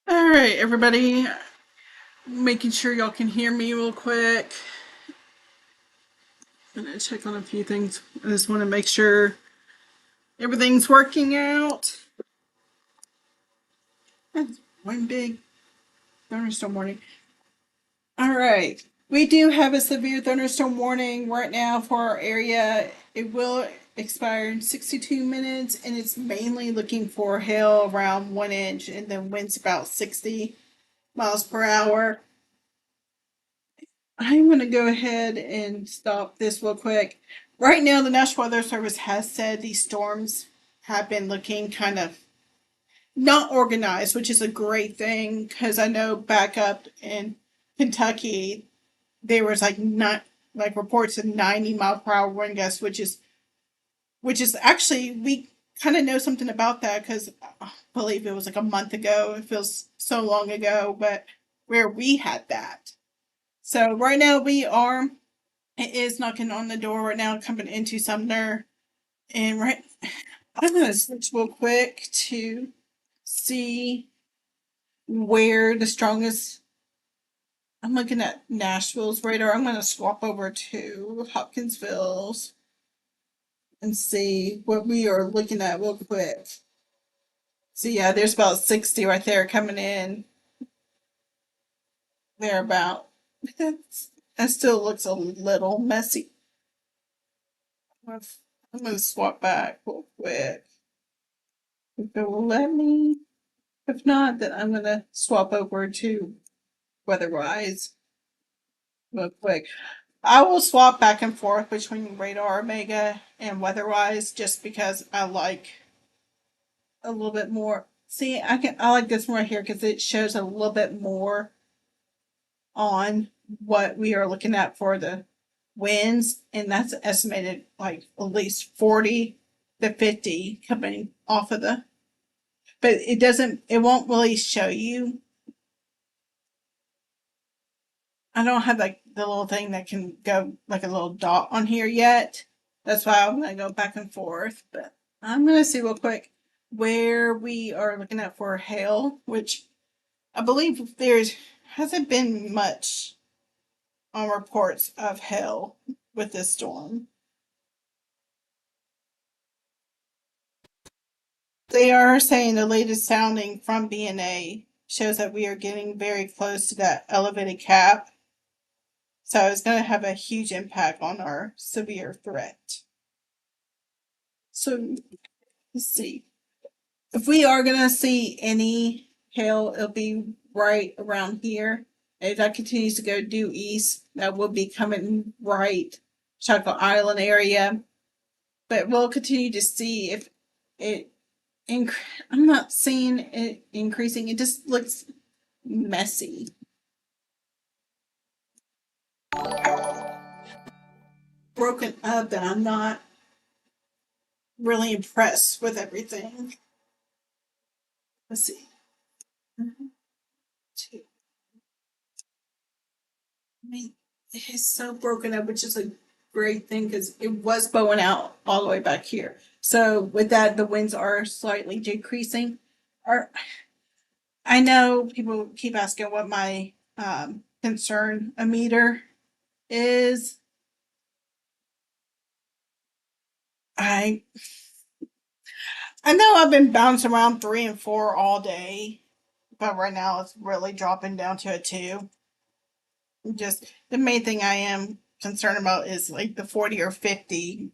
All right, everybody, making sure y'all can hear me real quick. I'm gonna check on a few things. I just want to make sure everything's working out. That's one big thunderstorm warning. All right, we do have a severe thunderstorm warning right now for our area. It will expire in 62 minutes, and it's mainly looking for hail around 1 inch, and then winds about 60 miles per hour. I'm going to go ahead and stop this real quick. Right now, the National Weather Service has said these storms have been looking kind of not organized, which is a great thing because I know back up in Kentucky, there was not like reports of 90-mile-per-hour wind gusts, which is actually we kind of know something about that because I believe it was like a month ago. It feels so long ago, but where we had that. So right now it is knocking on the door right now, coming into Sumner. And I'm going to switch real quick to see where the strongest. I'm looking at Nashville's radar. I'm going to swap over to Hopkinsville's and see what we are looking at real quick. So, yeah, there's about 60 right there coming in. They're about. That still looks a little messy. I'm going to swap back real quick. If it will let me. If not, then I'm going to swap over to Weatherwise real quick. I will swap back and forth between Radar Omega and Weatherwise just because I like a little bit more. See, I like this one right here because it shows a little bit more on what we are looking at for the winds, and that's estimated like at least 40 to 50 coming off of the. But it won't really show you. I don't have like the little thing that can go like a little dot on here yet. That's why I'm gonna go back and forth. But I'm gonna see real quick where we are looking at for hail, which I believe there's hasn't been much on reports of hail with this storm. They are saying the latest sounding from BNA shows that we are getting very close to that elevated cap. So it's going to have a huge impact on our severe threat. So let's see. If we are going to see any hail, it'll be right around here. If that continues to go due east, that will be coming right Chocolate Island area. But we'll continue to see if it. I'm not seeing it increasing. It just looks messy. Broken up, and I'm not really impressed with everything. Let's see. Two. I mean, it's so broken up, which is a great thing because it was bowing out all the way back here. So with that, the winds are slightly decreasing. Are I know people keep asking what my concern meter is. I I know I've been bouncing around 3 and 4 all day, but right now it's really dropping down to a 2. Just the main thing I am concerned about is like the 40 or 50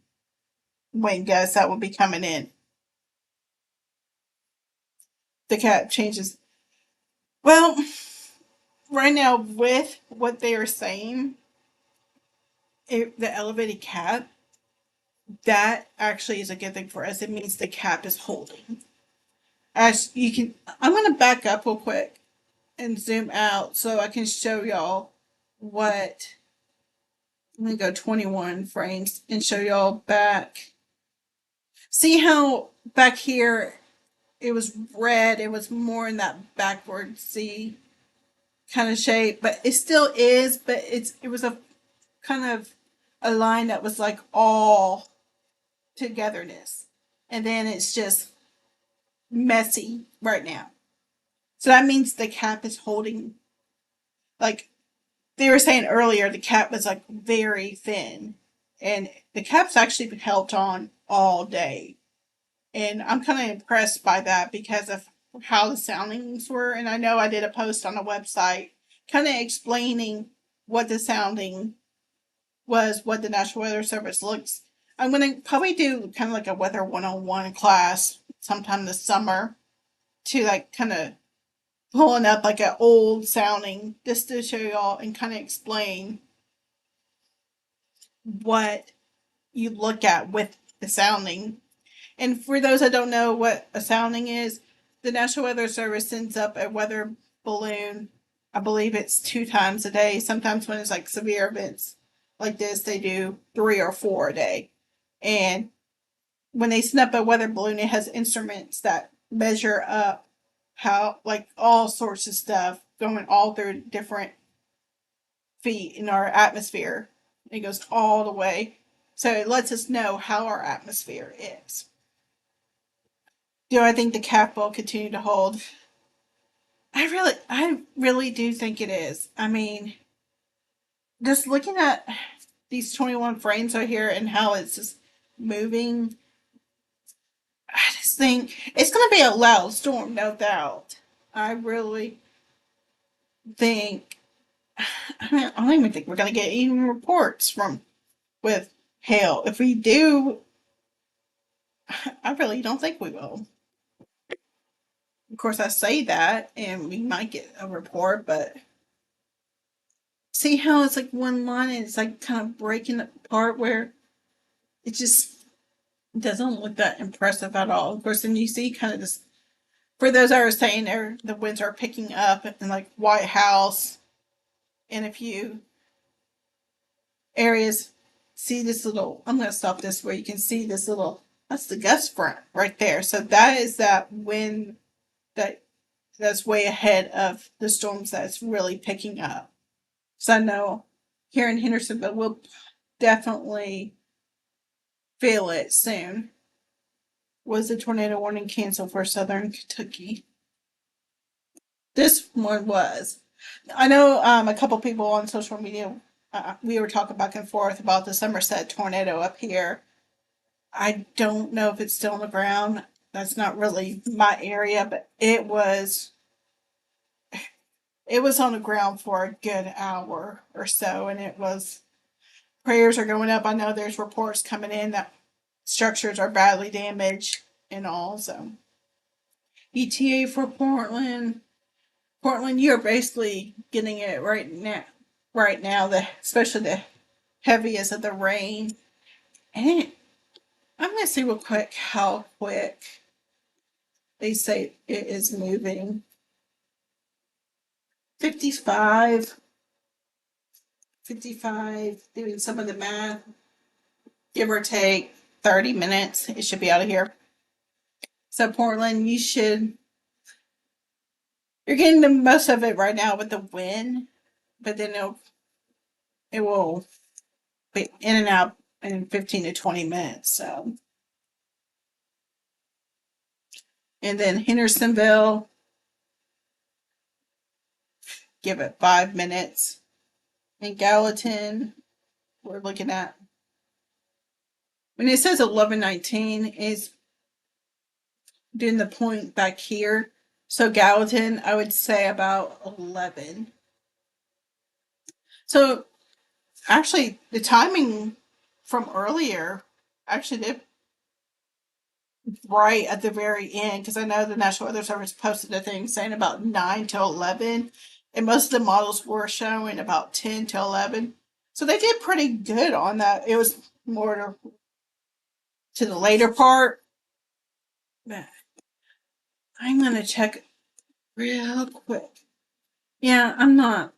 wind gusts that will be coming in. The cap changes. Well, right now, with what they are saying, the elevated cap, that actually is a good thing for us. It means the cap is holding. As you can, I'm going to back up real quick and zoom out so I can show y'all what. I'm going to go 21 frames and show y'all back. See how back here it was red, it was more in that backward C kind of shape, but it still is, but it was a kind of a line that was like all togetherness. And then it's just messy right now. So that means the cap is holding, like they were saying earlier, the cap was like very thin. And the cap's actually been held on all day. And I'm kind of impressed by that because of how the soundings were. And I know I did a post on a website kind of explaining what the sounding was, what the National Weather Service looks. I'm going to probably do kind of like a weather 101 class sometime this summer to like kind of pulling up like an old sounding just to show y'all and kind of explain what you look at with the sounding. And for those that don't know what a sounding is, the National Weather Service sends up a weather balloon. I believe it's 2 times a day. Sometimes when it's like severe events like this, they do 3 or 4 a day. And when they send up a weather balloon, it has instruments that measure up how, like all sorts of stuff going all through different feet in our atmosphere. It goes all the way. So it lets us know how our atmosphere is. Do I think the cap will continue to hold? I really do think it is. I mean, just looking at these 21 frames right here and how it's just moving, I just think it's going to be a loud storm, no doubt. I really think, I mean, I don't even think we're going to get even reports from with hail. If we do, I really don't think we will. Of course, I say that, and we might get a report, but see how it's like one line and it's like kind of breaking apart where it just doesn't look that impressive at all. Of course, then you see kind of this. For those I was saying, there the winds are picking up in like White House and a few areas. See this little. I'm going to stop this where you can see this little. That's the gust front right there. So that is that wind that that's way ahead of the storms that's really picking up. So I know here in Hendersonville we'll definitely feel it soon. Was the tornado warning canceled for southern Kentucky? This one was. I know a couple people on social media, we were talking back and forth about the Somerset tornado up here. I don't know if it's still on the ground. That's not really my area, but it was on the ground for a good hour or so, and it was prayers are going up. I know there's reports coming in that structures are badly damaged and all. So ETA for Portland. Portland, you're basically getting it right now. Right now, especially the heaviest of the rain. And I'm gonna see real quick how quick they say it is moving. 55, 55. Doing some of the math, give or take 30 minutes. It should be out of here. So Portland, you're getting the most of it right now with the wind, but then it will be in and out in 15 to 20 minutes. So, and then Hendersonville, give it 5 minutes. In Gallatin, we're looking at when it says 11:19 is doing the point back here. So Gallatin, I would say about 11. So actually, the timing from earlier actually did right at the very end because I know the National Weather Service posted a thing saying about 9 to 11. and most of the models were showing about 10 to 11. So they did pretty good on that. It was more to the later part. But I'm going to check real quick. Yeah, I'm not.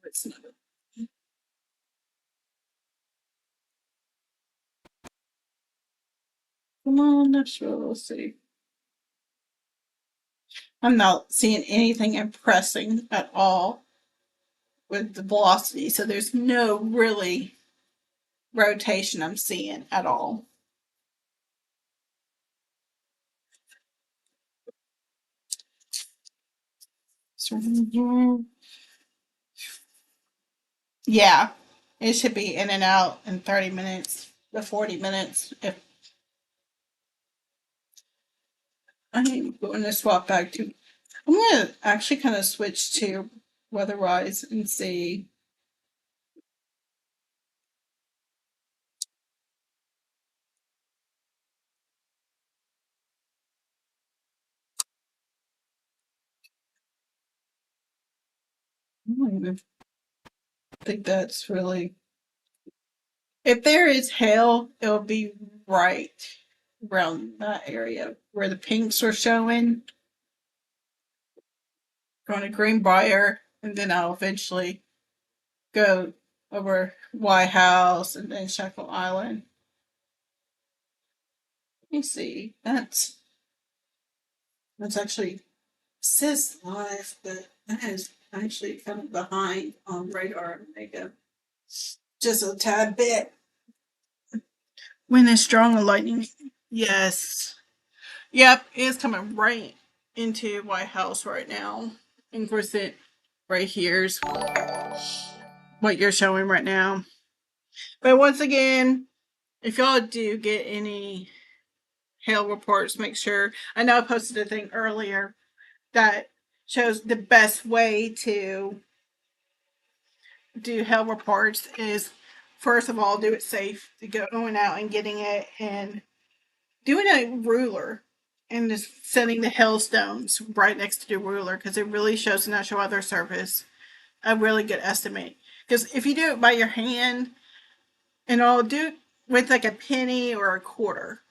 It's not. Come on, let's see. I'm not seeing anything impressing at all with the velocity. So there's no really rotation I'm seeing at all. Yeah, it should be in and out in 30 minutes to 40 minutes. If I'm going to swap back to, I'm going to actually kind of switch to weatherwise and see. I don't even think that's really. If there is hail, it'll be right around that area where the pinks are showing. Going to Greenbrier, and then I'll eventually go over White House and then Shackle Island. Let me see. That's actually says live, but that is actually kind of behind on radar Omega. Just a tad bit. When it's strong and lightning, yes. Yep, it's coming right into White House right now. And of course, it right here's what you're showing right now. But once again, if y'all do get any hail reports, make sure. I know I posted a thing earlier that shows the best way to do hail reports is first of all do it safe to going out and getting it and doing a ruler and just setting the hailstones right next to the ruler because it really shows the National Weather Service a really good estimate. Because if you do it by your hand, and I'll do it with like a penny or a quarter,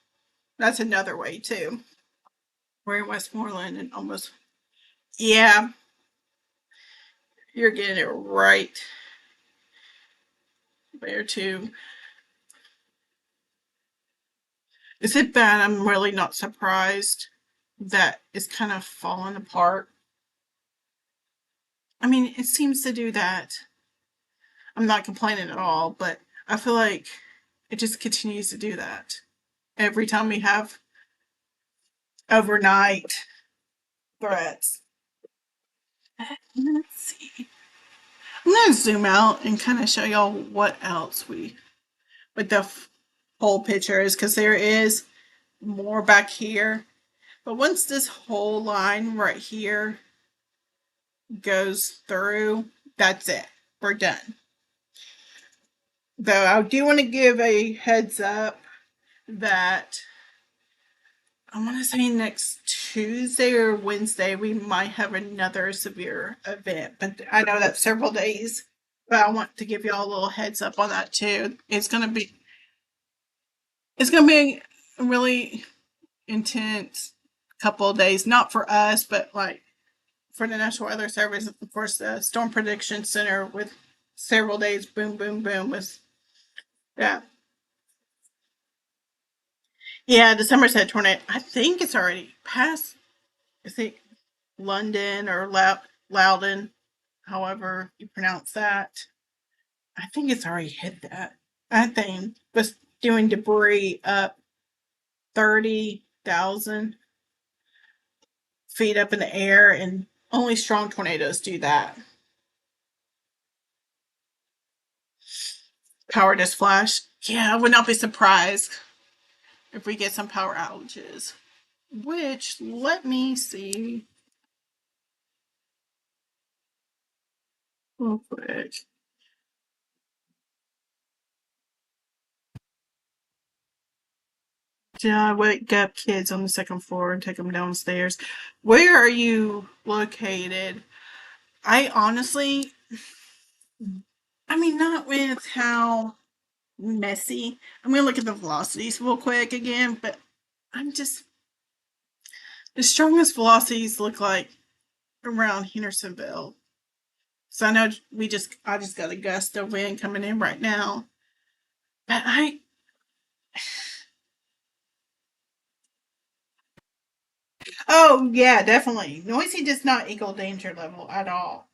that's another way too. We're in Westmoreland and almost, yeah, you're getting it right there too. Is it bad? I'm really not surprised that it's kind of fallen apart. I mean, it seems to do that. I'm not complaining at all, but I feel like it just continues to do that every time we have overnight threats. Let's see. I'm going to zoom out and kind of show y'all what else with the whole picture is because there is more back here. But once this whole line right here goes through, that's it. We're done. Though I do want to give a heads up that I want to say next Tuesday or Wednesday we might have another severe event, but I know that's several days. But I want to give y'all a little heads up on that too. It's gonna be a really intense couple of days, not for us, but like for the National Weather Service, of course, the Storm Prediction Center with several days, boom, boom, boom, with yeah, yeah, the Somerset tornado. I think it's already past. I think London or Loudon, however you pronounce that. I think it's already hit that. That thing was doing debris up 30,000 feet up in the air, and only strong tornadoes do that. Power just flash. Yeah, I would not be surprised if we get some power outages. Which, let me see real quick. Yeah, I wake up kids on the second floor and take them downstairs. Where are you located? I honestly, I mean, not with how messy. I'm gonna look at the velocities real quick again, but I'm just the strongest velocities look like around Hendersonville. So I know I just got a gust of wind coming in right now. But oh yeah, definitely. Noisy does not equal danger level at all.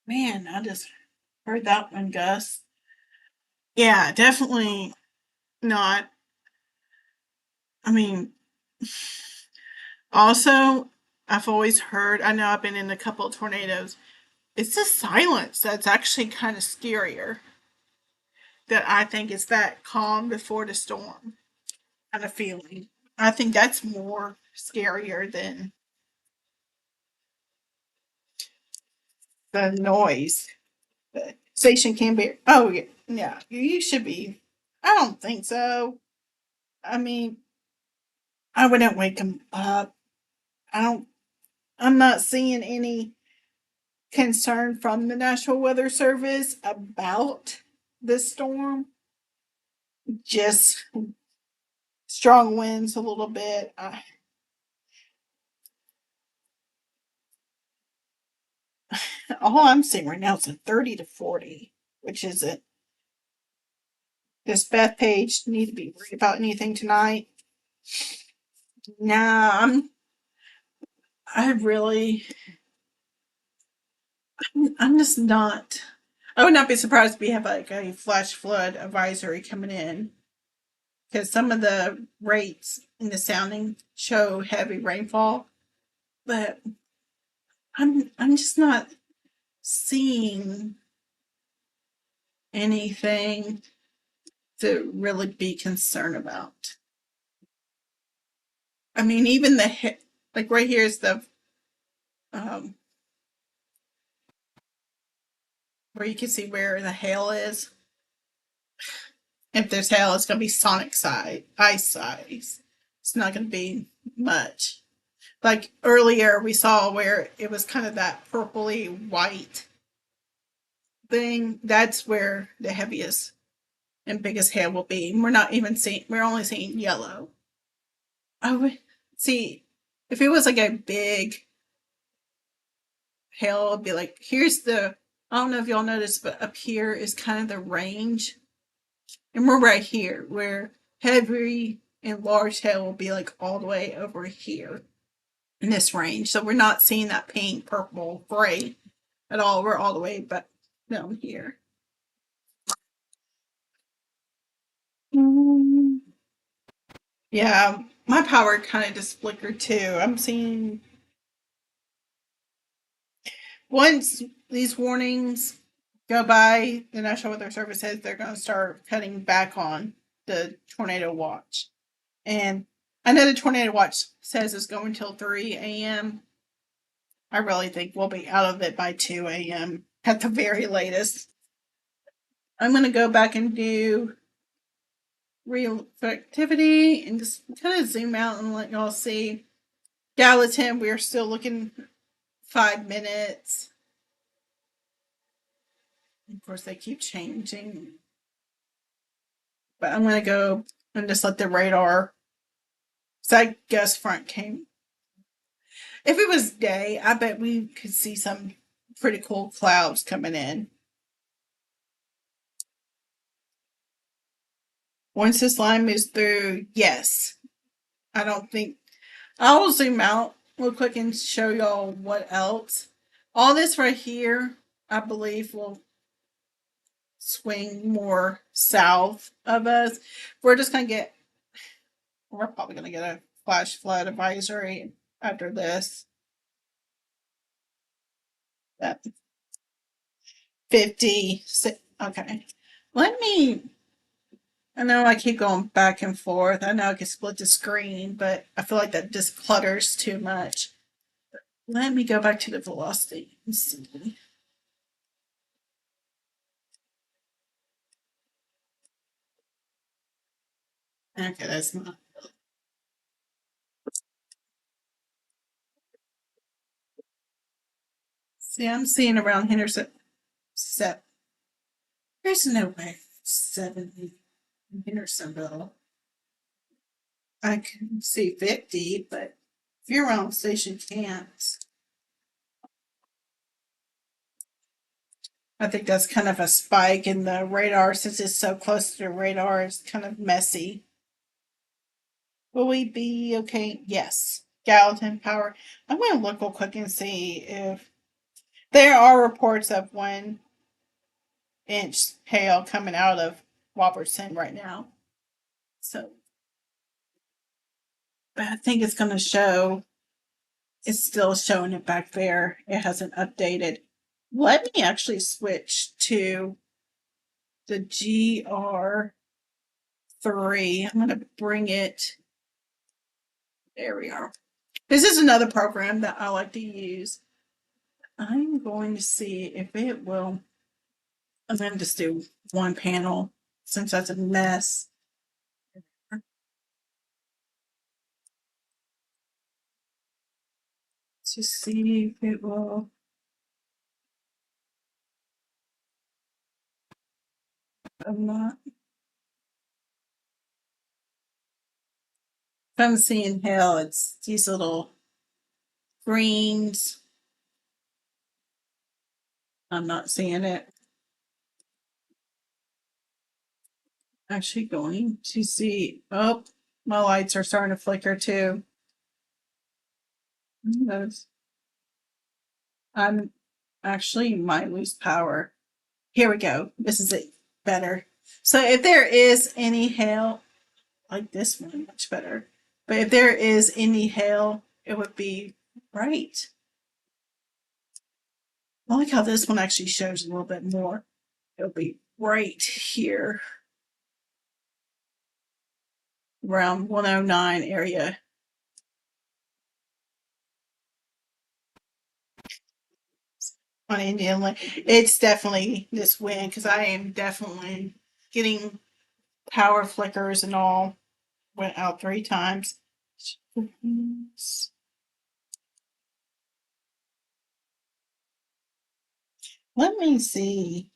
Man, I just heard that one, Gus. Yeah, definitely not. I mean, also, I've always heard, I know I've been in a couple of tornadoes, it's the silence that's actually kind of scarier. That I think is that calm before the storm kind of feeling. I think that's more scarier than the noise. The station can be, oh, yeah, yeah, you should be. I don't think so. I mean, I wouldn't wake them up. I don't, I'm not seeing any concern from the National Weather Service about this storm. Just strong winds a little bit. All I'm seeing right now is a 30 to 40, which is it. Does Beth Page need to be worried about anything tonight? Nah, I really, I'm just not. I would not be surprised if we have like a flash flood advisory coming in because some of the rates in the sounding show heavy rainfall, but I'm just not seeing anything to really be concerned about. I mean, even like right here is the um, where you can see where the hail is. If there's hail, it's going to be sonic size, ice size. It's not going to be much. Like earlier, we saw where it was kind of that purpley white thing. That's where the heaviest and biggest hail will be. We're not even seeing. We're only seeing yellow. Oh, see, if it was like a big hail, it'd be like here's the. I don't know if y'all noticed, but up here is kind of the range. And we're right here where heavy and large hail will be like all the way over here in this range. So we're not seeing that pink, purple, gray at all. We're all the way but down here. Mm. Yeah, my power kind of just flickered too. I'm seeing once these warnings go by, the National Weather Service says they're going to start cutting back on the tornado watch. And I know the tornado watch says it's going till 3 a.m. I really think we'll be out of it by 2 a.m. at the very latest. I'm going to go back and do real activity and just kind of zoom out and let y'all see. Gallatin, we're still looking 5 minutes. Of course, they keep changing. But I'm going to go and just let the radar. So I guess front came. If it was day, I bet we could see some pretty cool clouds coming in. Once this line moves through, yes. I don't think I'll zoom out real quick and show y'all what else. All this right here, I believe, will swing more south of us. We're just gonna get. We're probably gonna get a flash flood advisory after this. That 50. Okay. Let me. I know I keep going back and forth. I know I can split the screen, but I feel like that just clutters too much. Let me go back to the velocity and see. Okay, that's not. See, I'm seeing around Henderson. There's no way 70 in Hendersonville. I can see 50, but if you're around Station Camps, I think that's kind of a spike in the radar since it's so close to the radar. It's kind of messy. Will we be okay? Yes. Gallatin Power. I'm going to look real quick and see if there are reports of 1 inch hail coming out of Robertson right now. So, but I think it's going to show, it's still showing it back there. It hasn't updated. Let me actually switch to the GR3. I'm going to bring it. There we are. This is another program that I like to use. I'm going to see if it will. I'm going to just do one panel since that's a mess. To see if it will. I'm not. If I'm seeing hell, it's these little greens. I'm not seeing it. Actually going to see. Oh, my lights are starting to flicker too. Those. I'm actually might lose power. Here we go. This is it. Better. So if there is any hail, like this one, much better. But if there is any hail, it would be right. I like how this one actually shows a little bit more. It'll be right here around 109 area. On Indian Lake. It's definitely this wind because I am definitely getting power flickers and all. Went out 3 times. Let me see.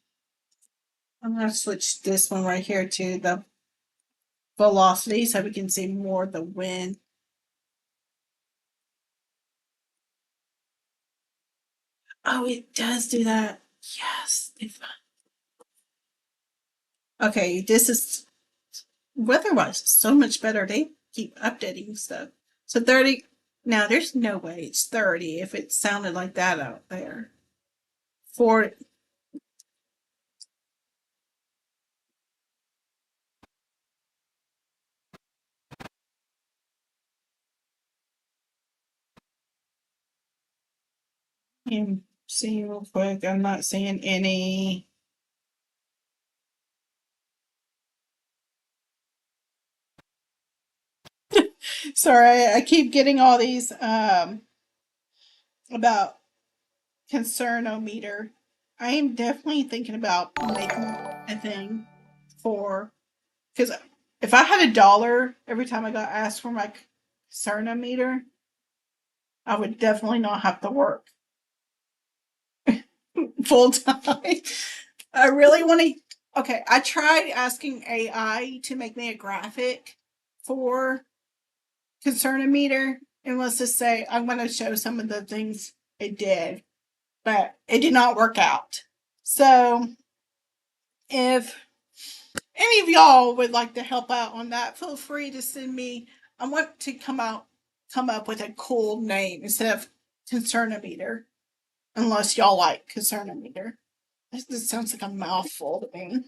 I'm going to switch this one right here to the velocity so we can see more of the wind. Oh, it does do that. Yes. Okay, this is weather-wise so much better. They keep updating stuff. So 30. Now, there's no way it's 30 if it sounded like that out there. 40. I'm seeing real quick. I'm not seeing any. Sorry, I keep getting all these about concernometer. I am definitely thinking about making a thing for, because if I had $1 every time I got asked for my concernometer, I would definitely not have to work full time. I really want to. Okay, I tried asking AI to make me a graphic for concernometer, and let's just say I'm going to show some of the things it did, but it did not work out. So if any of y'all would like to help out on that, feel free to send me. I want to come up with a cool name instead of concernometer, unless y'all like concernometer. This sounds like a mouthful to me.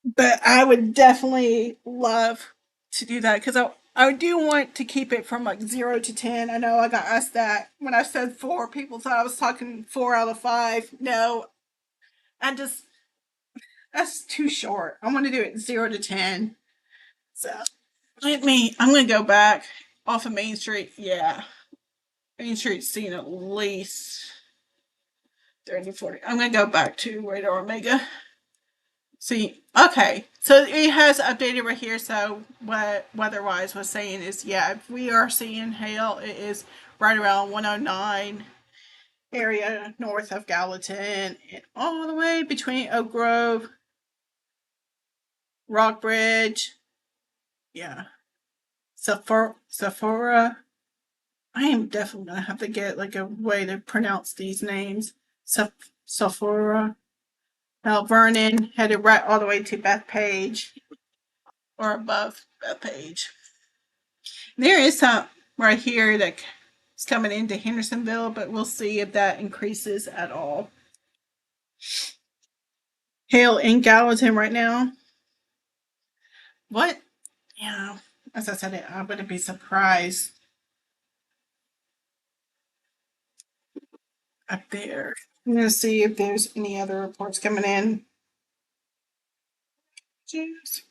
But I would definitely love to do that because I do want to keep it from like 0 to 10. I know I got asked that when I said 4. People thought I was talking 4 out of 5. No, I just that's too short. I want to do it 0 to 10. So I'm gonna go back off of Main Street. Yeah, Main Street's seen at least 30, 40. I'm gonna go back to Radar Omega. See, okay, so it has updated right here. So what weather-wise was saying is, yeah, if we are seeing hail, it is right around 109 area north of Gallatin and all the way between Oak Grove, Rockbridge, yeah, Sephora. I am definitely gonna have to get like a way to pronounce these names. Sephora. Mount Vernon, headed right all the way to Bethpage or above Bethpage. There is some right here that is coming into Hendersonville, but we'll see if that increases at all. Hail in Gallatin right now. What? Yeah, as I said, I wouldn't be surprised up there. I'm gonna see if there's any other reports coming in. Jeez.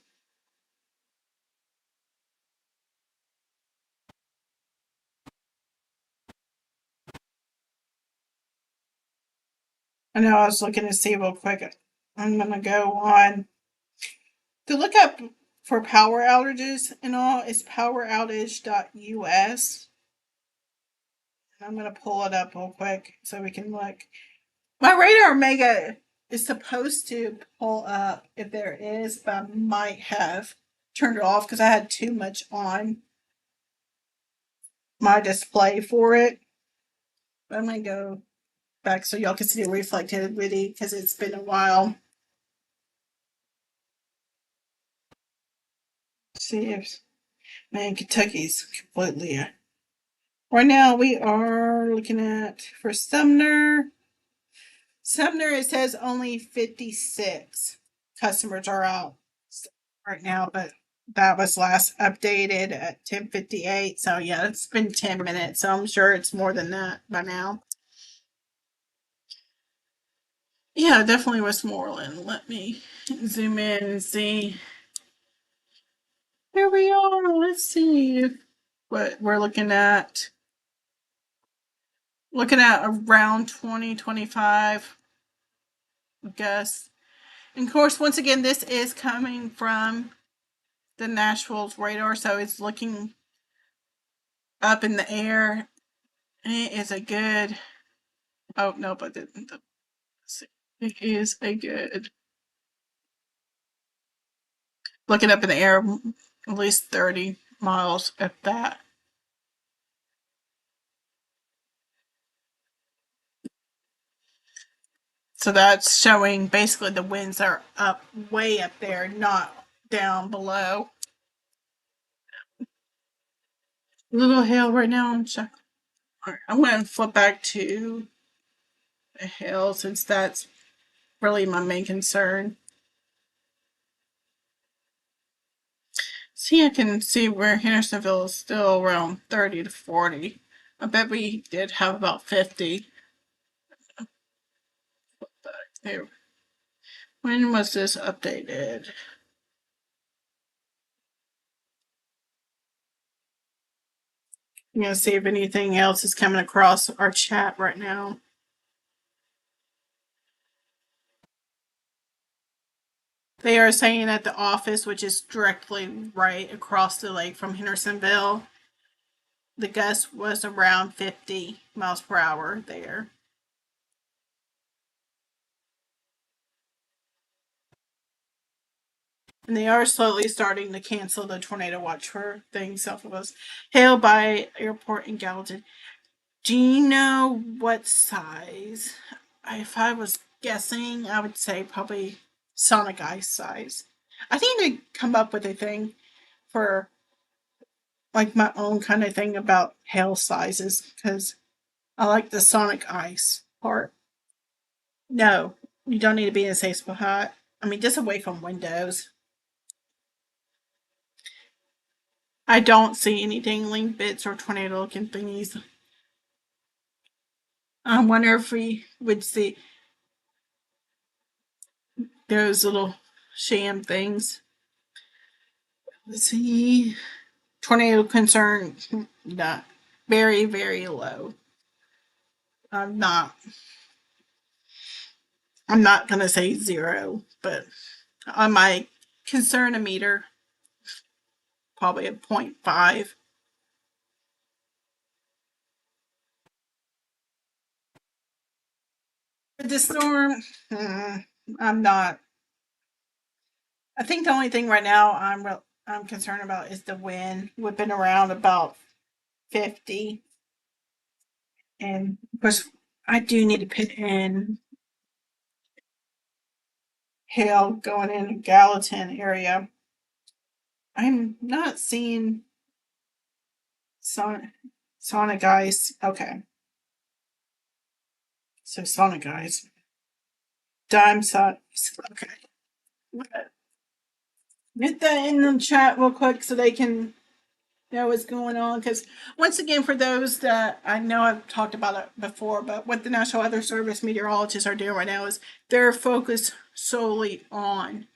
I know I was looking to see real quick. I'm gonna go on to look up for power outages and all. It's poweroutage.us. I'm gonna pull it up real quick so we can look. My radar mega is supposed to pull up if there is, but I might have turned it off because I had too much on my display for it. But I'm gonna go back so y'all can see the reflected video because it's been a while. See if man, Kentucky's completely. Right now we are looking at for Sumner. Sumner, it says only 56 customers are out right now, but that was last updated at 10:58. So yeah, it's been 10 minutes. So I'm sure it's more than that by now. Yeah, definitely Westmoreland. Let me zoom in and see. Here we are. Let's see what we're looking at. Looking at around 2025, I guess. And of course, once again, this is coming from the Nashville's radar, so it's looking up in the air. It is a good. Oh no, but it is a good. Looking up in the air, at least 30 miles at that. So that's showing basically the winds are up, way up there, not down below. Little hail right now. I'm going to flip back to the hail since that's really my main concern. See, I can see where Hendersonville is still around 30 to 40. I bet we did have about 50. There. When was this updated? I'm going to see if anything else is coming across our chat right now. They are saying at the office, which is directly right across the lake from Hendersonville, the gust was around 50 miles per hour there. And they are slowly starting to cancel the tornado watch for things south of us. Hail by airport in Gallatin. Do you know what size? If I was guessing, I would say probably Sonic Ice size. I think they come up with a thing for like my own kind of thing about hail sizes because I like the Sonic Ice part. No, you don't need to be in a safe spot. I mean, just away from windows. I don't see any dangling bits or tornado looking thingies. I wonder if we would see those little sham things. Let's see. Tornado concern, not very, very low. I'm not. I'm not gonna say zero, but on my concern meter, probably a 0.5. The storm, I'm not. I think the only thing right now I'm concerned about is the wind whipping around about 50, and of course I do need to put in hail going in Gallatin area. I'm not seeing sonic sonic ice. Okay, so sonic ice, dime size. Okay, get that in the chat real quick so they can know what's going on. Because once again, for those that I know I've talked about it before, but what the National Weather Service meteorologists are doing right now is they're focused solely on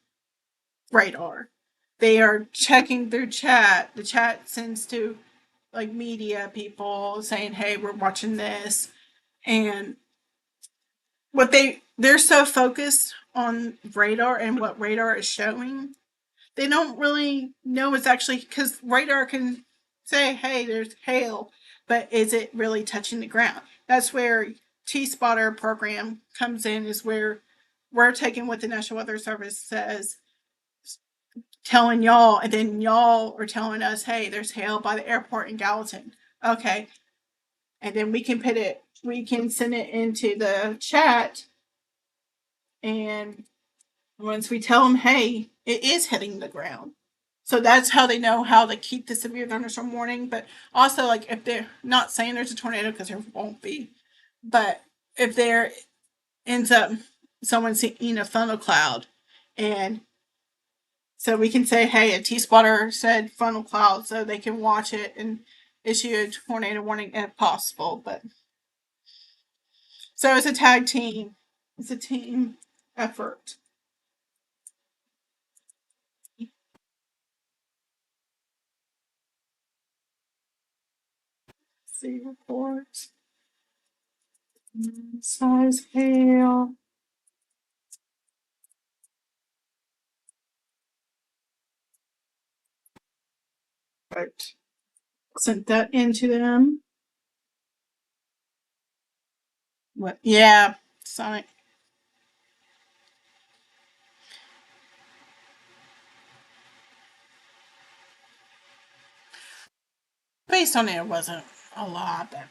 radar. They are checking their chat. The chat sends to like media people saying, "Hey, we're watching this," and they're so focused on radar and what radar is showing, they don't really know it's actually, because radar can say, "Hey, there's hail," but is it really touching the ground? That's where T Spotter program comes in. Is where we're taking what the National Weather Service says, telling y'all, and then y'all are telling us, "Hey, there's hail by the airport in Gallatin." Okay, and then we can put it, we can send it into the chat, and once we tell them, "Hey, it is hitting the ground." So that's how they know how to keep the severe thunderstorm warning. But also, like, if they're not saying there's a tornado, because there won't be, but if there ends up someone seeing a funnel cloud, and so we can say, "Hey, a T spotter said funnel cloud," so they can watch it and issue a tornado warning if possible. But so it's a tag team, it's a team effort. See reports, size hail. Right. Sent that into them. What? Yeah, Sonic. Based on it, it wasn't a lot, but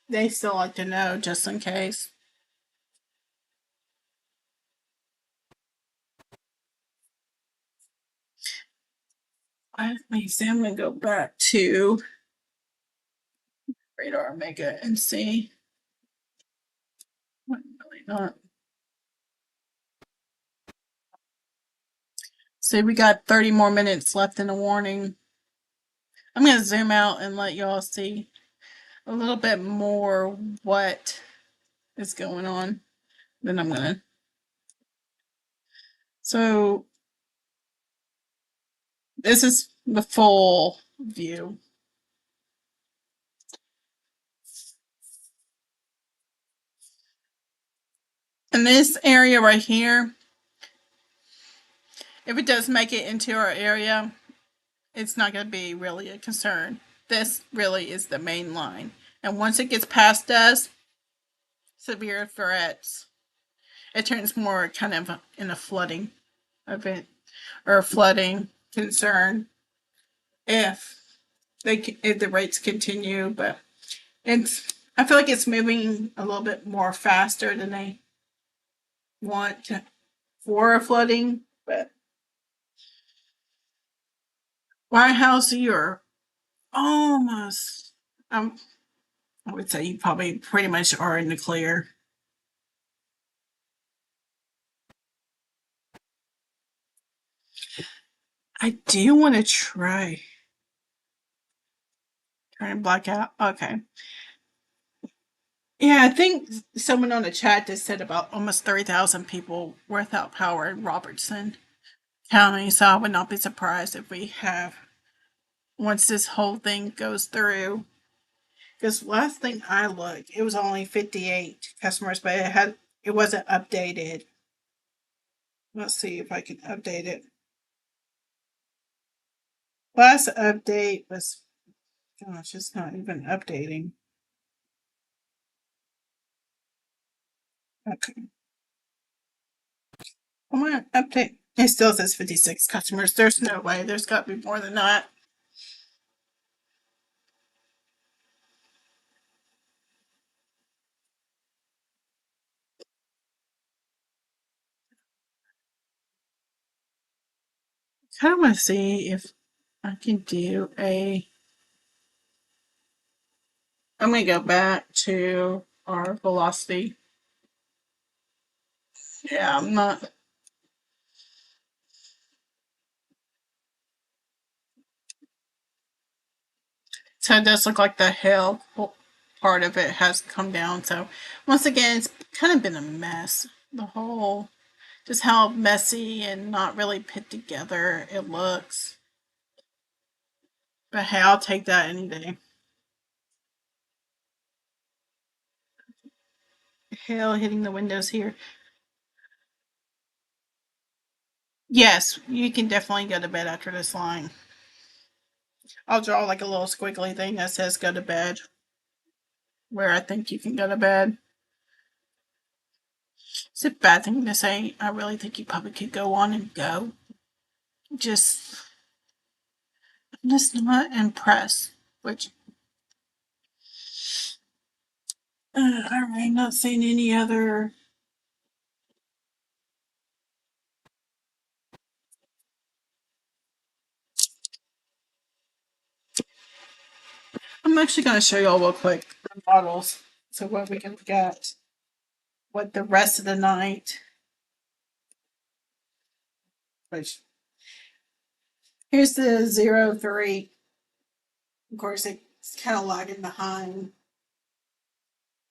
they still like to know just in case. Let me see. I'm gonna go back to Radar Mega and see. What, really not. See, we got 30 more minutes left in the warning. I'm gonna zoom out and let y'all see a little bit more what is going on. Then I'm gonna. So this is the full view. In this area right here, if it does make it into our area, it's not going to be really a concern. This really is the main line. And once it gets past us, severe threats, it turns more kind of in a flooding event or a flooding concern if if the rates continue. But it's, I feel like it's moving a little bit more faster than they want to, for a flooding. But White House, you're almost, I would say you probably pretty much are in the clear. I do want to try turn black out. Okay. Yeah, I think someone on the chat just said about almost 30,000 people without power in Robertson County. So I would not be surprised if we have, once this whole thing goes through. Because last thing I looked, it was only 58 customers, but it wasn't updated. Let's see if I can update it. Last update was, gosh, it's not even updating. Okay. I'm gonna update. It still says 56 customers. There's no way. There's got to be more than that. I want to see if I can do a. I'm going to go back to our velocity. Yeah, I'm not. So it does look like the hill part of it has come down. So once again, it's kind of been a mess. The whole, just how messy and not really put together it looks. But hey, I'll take that any day. Hail hitting the windows here. Yes, you can definitely go to bed after this line. I'll draw like a little squiggly thing that says go to bed, where I think you can go to bed. It's a bad thing to say. I really think you probably could go on and go. Just, I'm just not impressed. Which, alright, not seeing any other. I'm actually going to show y'all real quick the models. So what we can look at, what the rest of the night, which, here's the 03. Of course, it's kind of lagging behind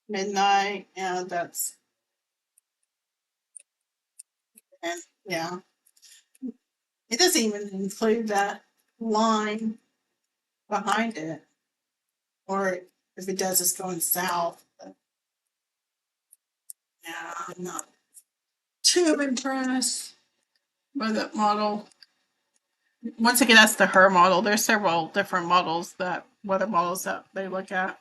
midnight, and that's, and yeah, it doesn't even include that line behind it, or if it does, it's going south. But yeah, I'm not too impressed by that model. Once again, that's the her model. There's several different models, that weather models that they look at.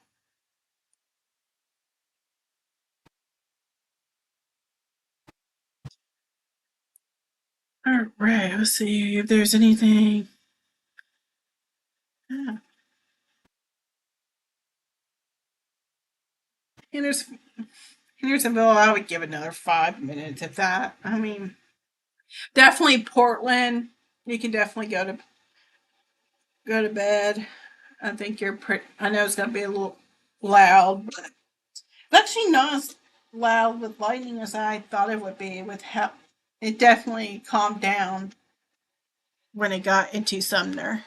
All right, let's see if there's anything. Yeah. Here's Hendersonville. I would give another 5 minutes if that. I mean, definitely Portland. You can definitely go to bed. I think you're pretty. I know it's gonna be a little loud, but it's actually not as loud with lightning as I thought it would be. With how it definitely calmed down when it got into Sumner,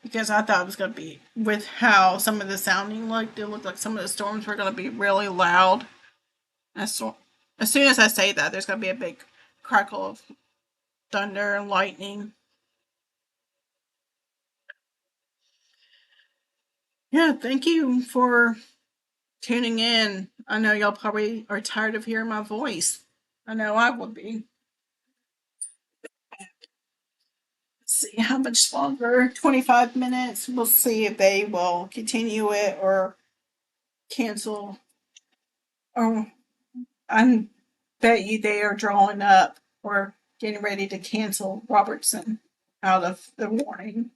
because I thought it was gonna be, with how some of the sounding looked. It looked like some of the storms were gonna be really loud. As soon as I say that, there's gonna be a big crackle of thunder and lightning. Yeah, thank you for tuning in. I know y'all probably are tired of hearing my voice. I know I would be. Let's see how much longer. 25 minutes. We'll see if they will continue it or cancel. Or I bet you they are drawing up or getting ready to cancel Robertson out of the warning.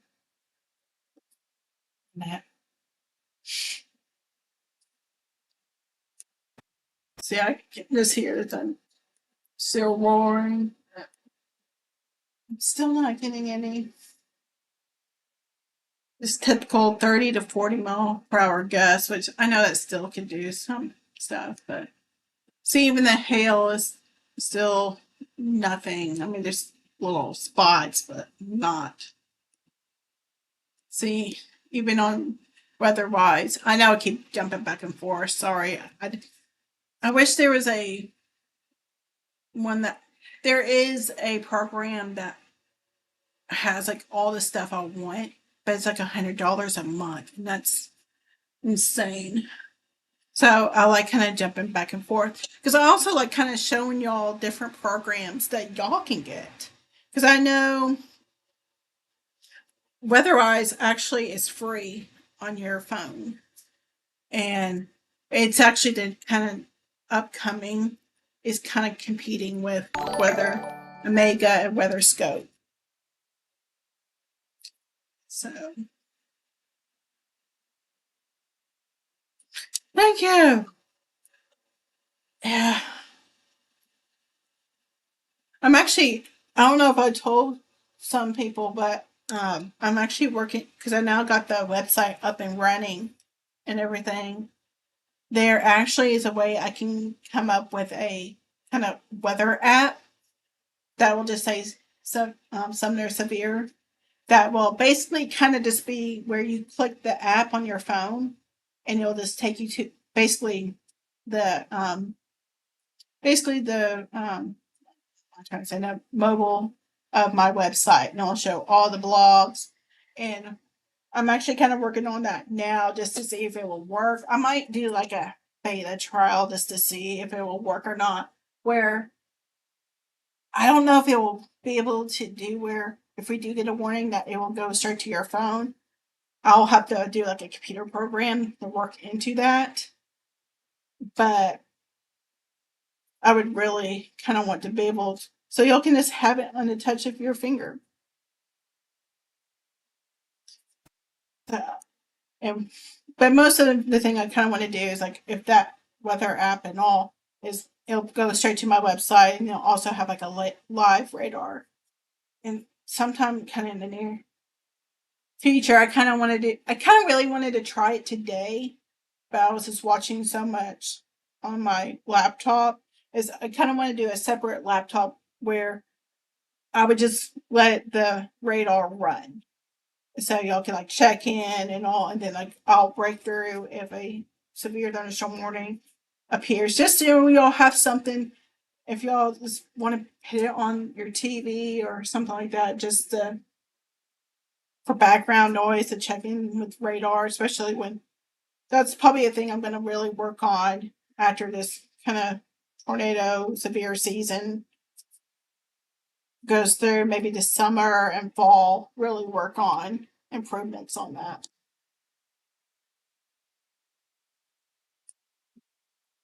See, I can just hear them still roaring. I'm still not getting any. Just typical 30 to 40 mile per hour gusts, which I know that still can do some stuff, but see, even the hail is still nothing. I mean, there's little spots, but not. See, even on weather wise, I know I keep jumping back and forth. Sorry. I wish there was a one that, there is a program that has like all the stuff I want, but it's like $100 a month, and that's insane. So I like kind of jumping back and forth because I also like kind of showing y'all different programs that y'all can get. Because I know Weatherize actually is free on your phone, and it's actually the kind of upcoming. is kind of competing with Weather Omega and Weather Scope. So thank you. Yeah. I'm actually, I don't know if I told some people, but I'm actually working because I now got the website up and running and everything. There actually is a way I can come up with a kind of weather app that will just say Sumner Severe. That will basically kind of just be where you click the app on your phone, and it'll just take you to the basically the I'm trying to say the mobile of my website, and I'll show all the blogs. And I'm actually kind of working on that now just to see if it will work. I might do like a beta trial just to see if it will work or not. Where I don't know if it will be able to do where if we do get a warning that it will go straight to your phone. I'll have to do like a computer program to work into that. But I would really kind of want to be able to, so y'all can just have it on the touch of your finger. Uh, and but most of the thing I kind of want to do is like if that weather app and all is it'll go straight to my website, and it'll also have like a live radar. And sometime kind of in the near future, I kind of really wanted to try it today, but I was just watching so much on my laptop. Is I kind of want to do a separate laptop where I would just let the radar run, so y'all can like check in and all, and then like I'll break through if a severe thunderstorm warning appears. Just so we all have something. If y'all just want to hit it on your TV or something like that, just for background noise to check in with radar, especially when that's probably a thing I'm going to really work on after this kind of tornado severe season goes through. Maybe this summer and fall, really work on improvements on that.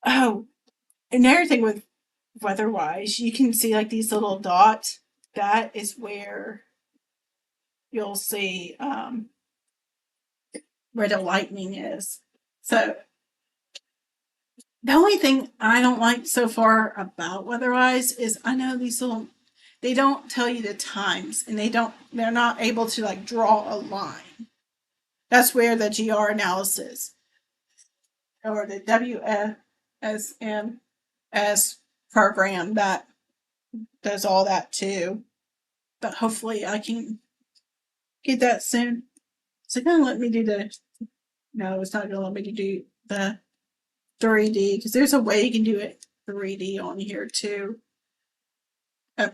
Oh, another thing with weather-wise, you can see like these little dots. That is where you'll see where the lightning is. So the only thing I don't like so far about weather-wise is I know these little they don't tell you the times, and they're not able to like draw a line. That's where the GR analysis or the WFSMS program that does all that too. But hopefully I can get that soon. Is it gonna let me do the no, it's not gonna let me do the 3D because there's a way you can do it 3D on here too. Uh,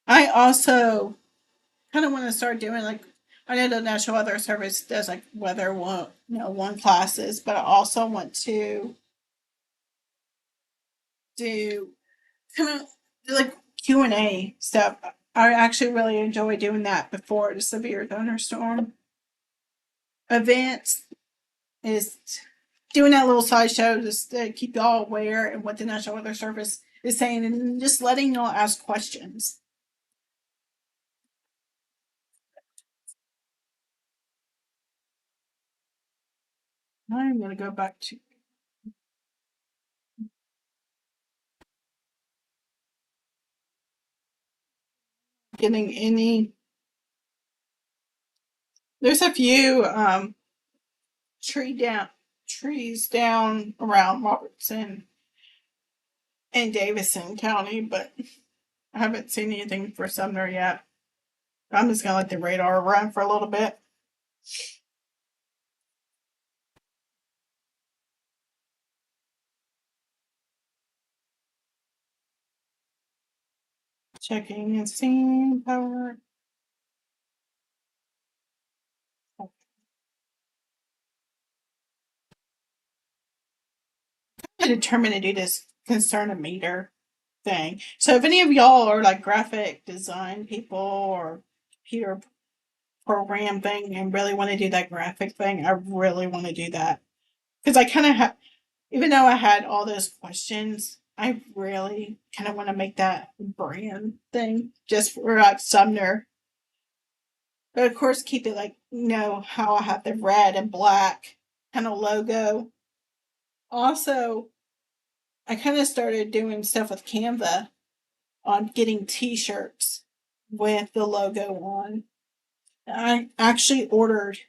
I also kind of want to start doing like I know the National Weather Service does like weather one classes, but I also want to do kind of do like Q&A stuff. I actually really enjoy doing that before the severe thunderstorm events. Is doing that little sideshow just to keep y'all aware and what the National Weather Service is saying, and just letting y'all ask questions. I'm going to go back to getting any. There's a few tree down trees down around Robertson and Davison County, but I haven't seen anything for Sumner yet. I'm just gonna let the radar run for a little bit. Checking and seeing power. I'm determined to do this concern-o-meter thing. So if any of y'all are like graphic design people or computer program thing and really want to do that graphic thing, I really want to do that because I kind of have. Even though I had all those questions, I really kind of want to make that brand thing just for like Sumner. But of course, keep it like, how I have the red and black kind of logo. Also, I kind of started doing stuff with Canva on getting t shirts with the logo on. I actually ordered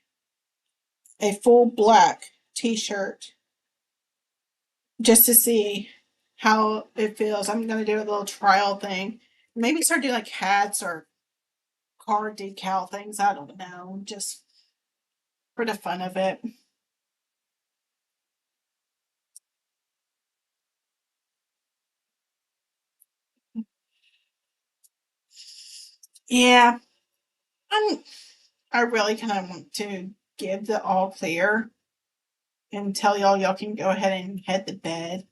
a full black t shirt just to see how it feels. I'm going to do a little trial thing. Maybe start doing like hats or car decal things. I don't know. Just for the fun of it. Yeah, I'm, I really kind of want to give the all clear and tell y'all can go ahead and head to bed.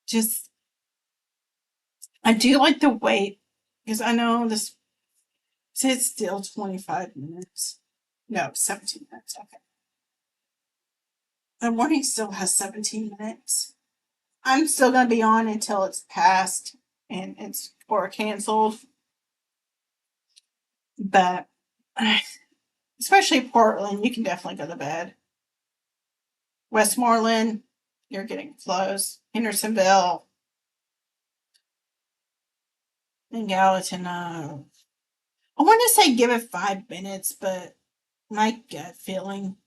Just, I do like the wait because I know this says still 25 minutes. No, 17 minutes. Okay. The morning still has 17 minutes. I'm still going to be on until it's passed and it's or canceled. But especially Portland, you can definitely go to bed. Westmoreland, you're getting close. Hendersonville and Gallatin. I want to say give it 5 minutes, but my gut feeling.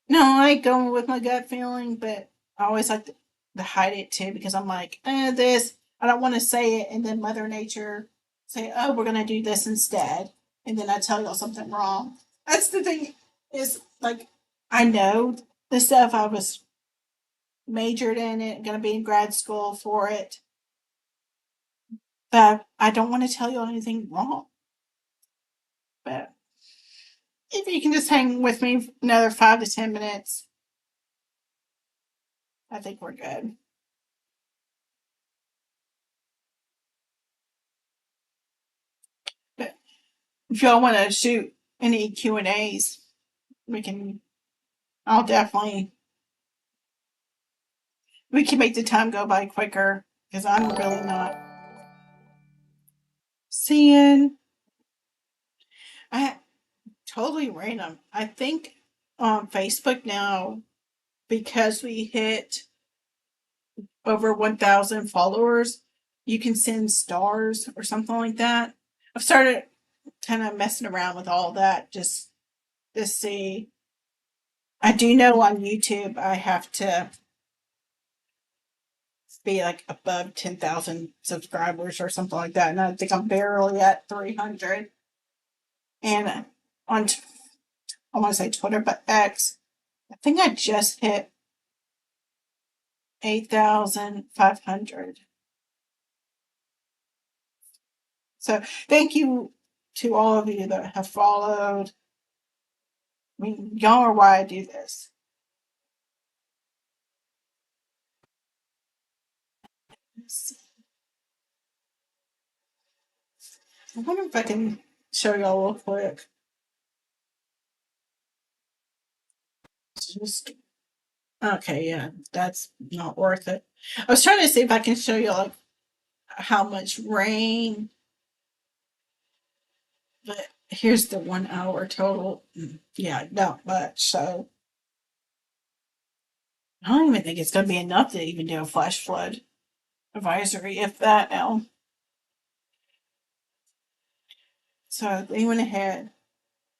No, I ain't going with my gut feeling, but I always like to hide it too because I'm like, this. I don't want to say it, and then Mother Nature say, "Oh, we're gonna do this instead," and then I tell y'all something wrong. That's the thing. Is like I know the stuff I was majored in it, gonna be in grad school for it, but I don't want to tell you anything wrong. But if you can just hang with me another 5 to 10 minutes, I think we're good. But if y'all want to shoot any Q&As, we can. I'll definitely. We can make the time go by quicker because I'm really not seeing. I totally random. I think on Facebook now because we hit over 1,000 followers, you can send stars or something like that. I've started kind of messing around with all that just to see. I do know on YouTube I have to be like above 10,000 subscribers or something like that. And I think I'm barely at 300. And on, I want to say Twitter, but X, I think I just hit 8,500. So thank you to all of you that have followed. I mean, y'all are why I do this. I wonder if I can show y'all real quick. Just okay, yeah, that's not worth it. I was trying to see if I can show you like how much rain, but here's the 1 hour total. Yeah, not much. So I don't even think it's going to be enough to even do a flash flood advisory, if that now. So they went ahead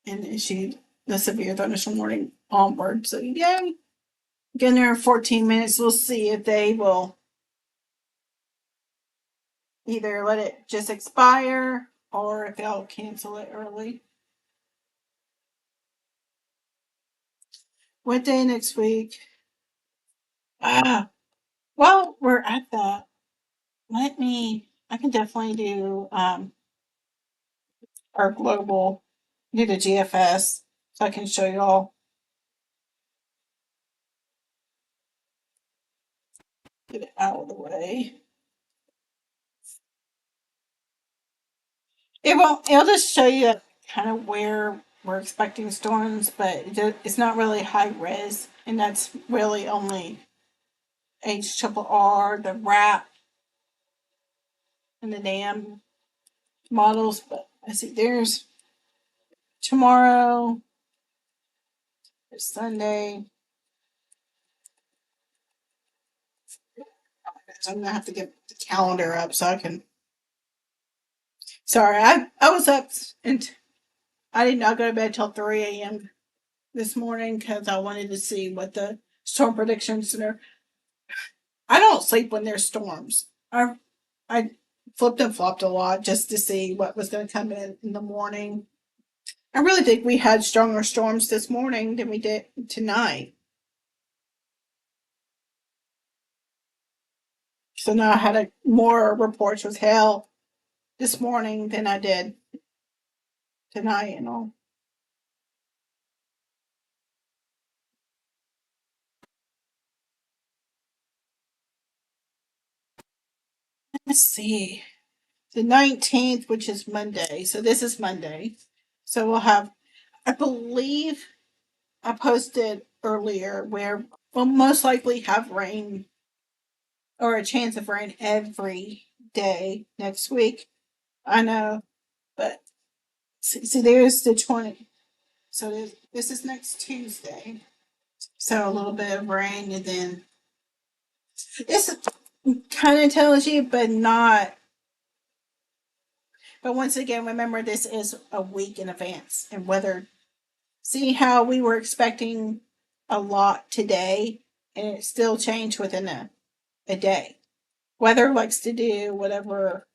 and issued the severe thunderstorm warning onward. So yay, get there in 14 minutes. We'll see if they will either let it just expire or if they'll cancel it early. What day next week? Ah, well, we're at that. I can definitely do our global, do the GFS so I can show y'all, get it out of the way. It'll just show you kind of where we're expecting storms, but it's not really high res. and that's really only H triple R, the wrap, and the dam models. But I see there's tomorrow, there's Sunday. I'm gonna have to get the calendar up so I can. Sorry, I was up and I did not go to bed till 3 a.m. this morning because I wanted to see what the storm prediction center. I don't sleep when there's storms. I flipped and flopped a lot just to see what was going to come in the morning. I really think we had stronger storms this morning than we did tonight. So now I had more reports with hail this morning than I did tonight and all. Let's see. The 19th, which is Monday. So this is Monday. So we'll have, I believe I posted earlier where we'll most likely have rain or a chance of rain every day next week. I know, but see there's the 20. So this is next Tuesday. So a little bit of rain, and then this kind of tells you, but not. But once again, remember this is a week in advance, and whether see how we were expecting a lot today, and it still changed within a day. Weather likes to do whatever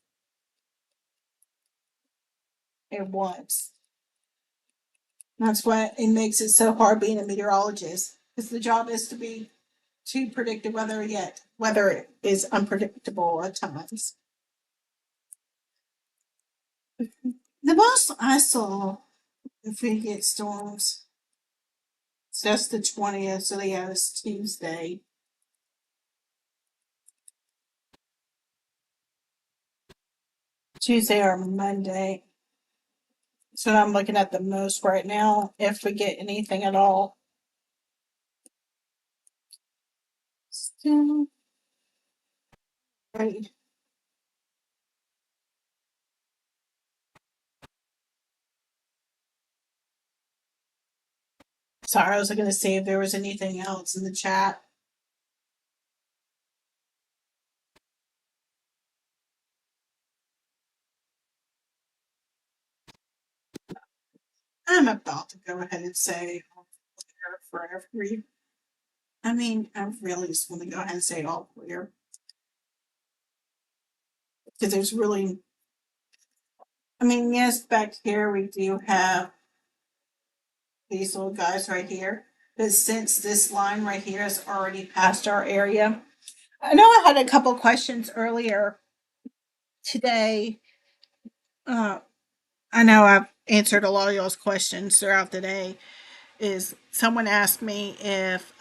it wants. That's why it makes it so hard being a meteorologist, because the job is to be to predict the weather, yet weather is unpredictable at times. The most I saw, if we get storms, it's just the 20th, so they have this Tuesday. Tuesday or Monday. So I'm looking at the most right now, if we get anything at all. Still, right. Sorry, I was looking to see if there was anything else in the chat. I'm about to go ahead and say for every. I mean, I really just want to go ahead and say all clear because there's really. I mean, yes, back here we do have these little guys right here, but since this line right here is already past our area, I know I had a couple questions earlier today. Uh, I know I've answered a lot of y'all's questions throughout the day. Is someone asked me if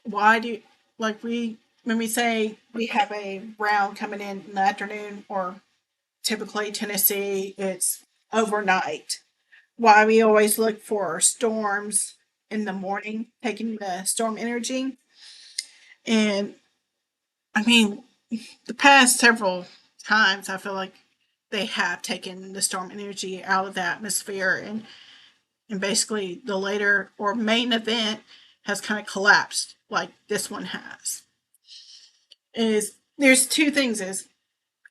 why do like we when we say we have a round coming in the afternoon or typically Tennessee it's overnight, why we always look for storms in the morning taking the storm energy. And I mean the past several times I feel like they have taken the storm energy out of the atmosphere, and basically the later or main event has kind of collapsed like this one has. Is there's two things is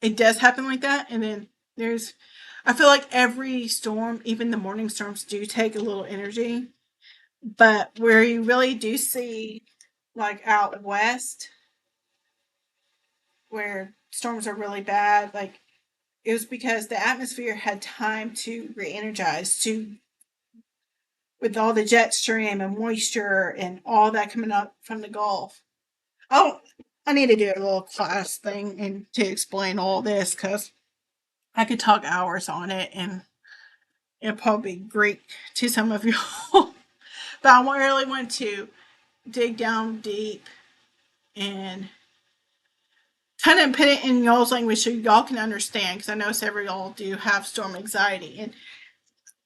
it does happen like that, and then there's I feel like every storm, even the morning storms, do take a little energy, but where you really do see like out west where storms are really bad, like it was because the atmosphere had time to re-energize to with all the jet stream and moisture and all that coming up from the Gulf. Oh, I need to do a little class thing and to explain all this because I could talk hours on it and it'll probably be Greek to some of you. But I really want to dig down deep and kind of put it in y'all's language so y'all can understand, because I know several y'all do have storm anxiety, and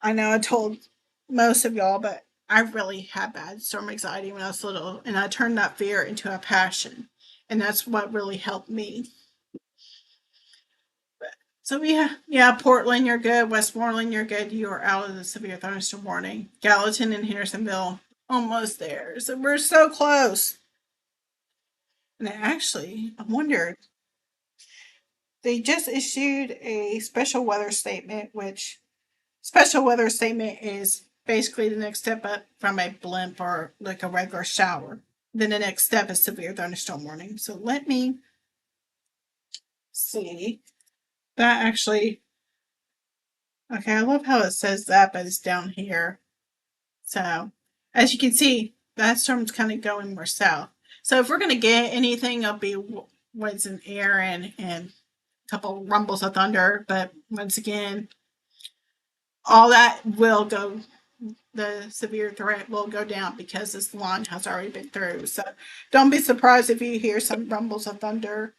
I know I told most of y'all, but I really had bad storm anxiety when I was little, and I turned that fear into a passion, and that's what really helped me. So yeah, Portland, you're good. Westmoreland, you're good. You are out of the severe thunderstorm warning. Gallatin and Hendersonville, almost there. So we're so close. And actually, I wondered, they just issued a special weather statement, which special weather statement is basically the next step up from a blimp or like a regular shower. Then the next step is severe thunderstorm warning. So let me see. That actually, okay, I love how it says that, but it's down here. So as you can see, that storm's kind of going more south. So if we're going to get anything, it'll be winds in air and a couple rumbles of thunder. But once again, all that will go, the severe threat will go down because this line has already been through. So don't be surprised if you hear some rumbles of thunder.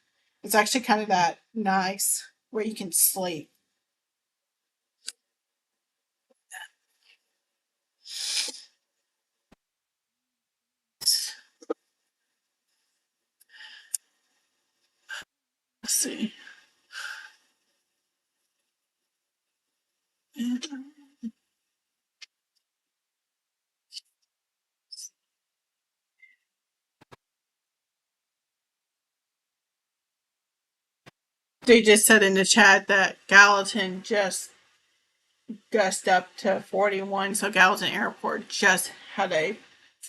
It's actually kind of that nice where you can sleep. Let's see. They just said in the chat that Gallatin just gust up to 41. So Gallatin Airport just had a